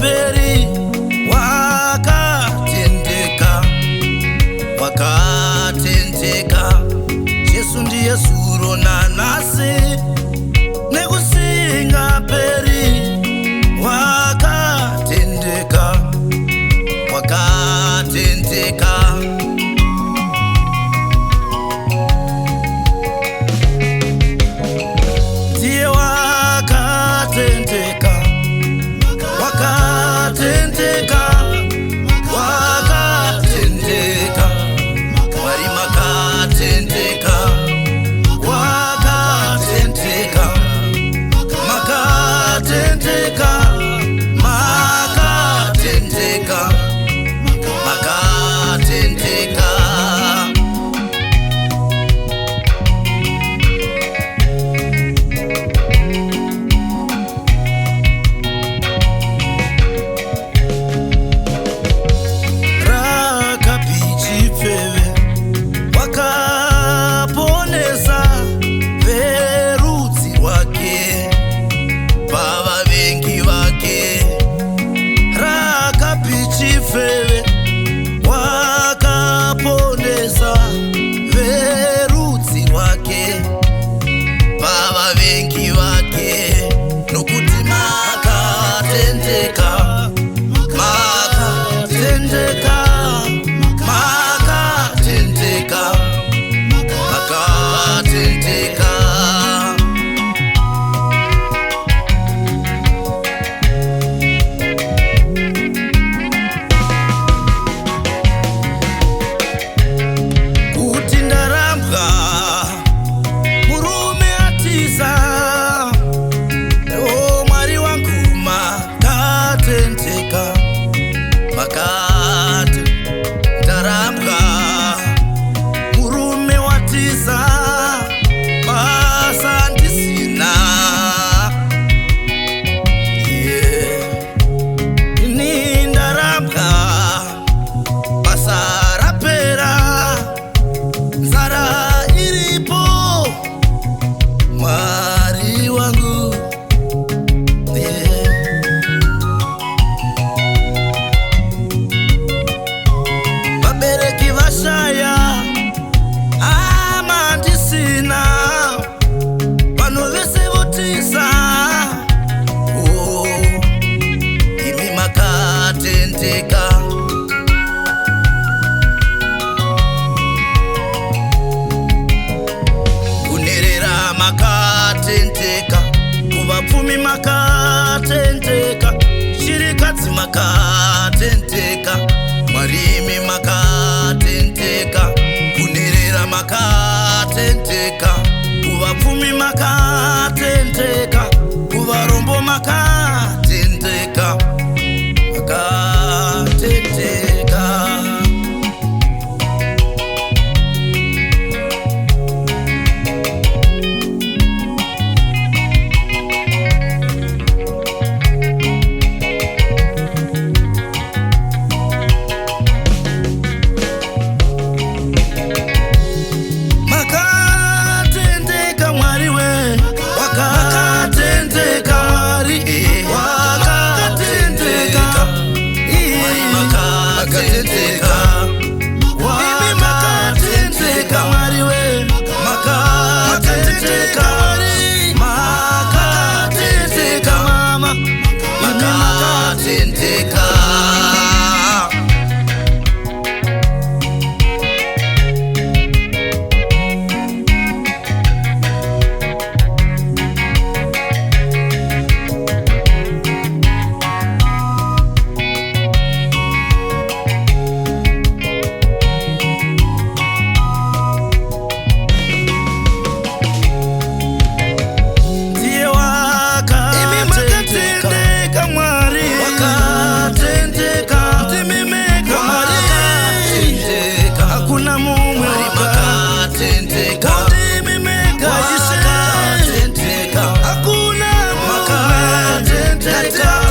Peri wakatendeka, wakatendeka. Jesu ndiye suro nanasi, nekusinga peri wakatendeka, wakatendeka. Ndiye wakatendeka, wakatendeka, wakatendeka. Mwari makatendeka, wakatendeka, makatendeka, makatendeka, makatendeka. Wakaponesa verudzi rwake, baba vengi vake. Rakapichifeve wakaponesa verudzi rwake, baba vengi vake. Nokuti makatendeka, makatendeka, makatendeka, makatendeka. Kuti ndarambwa murume atiza, o Mwari wangu makatendeka, makati ndarambwa murume watiza, basa ndisina. Ini ndarambwa basa rapera, nzara iripo. Mwari wangu, vabereki vashaya, ama ndisina. Vanhu vese votiza, imi makatendeka. Kunerera makatendeka, kuvapfumi makatendeka, chirikadzi makatendeka, mwarimi makatendeka. Kunerera makatendeka, kuvapfumi makatendeka, kuvarombo makatendeka, makatendeka. Makatendeka Mwari we, wakatendeka. makatendeka.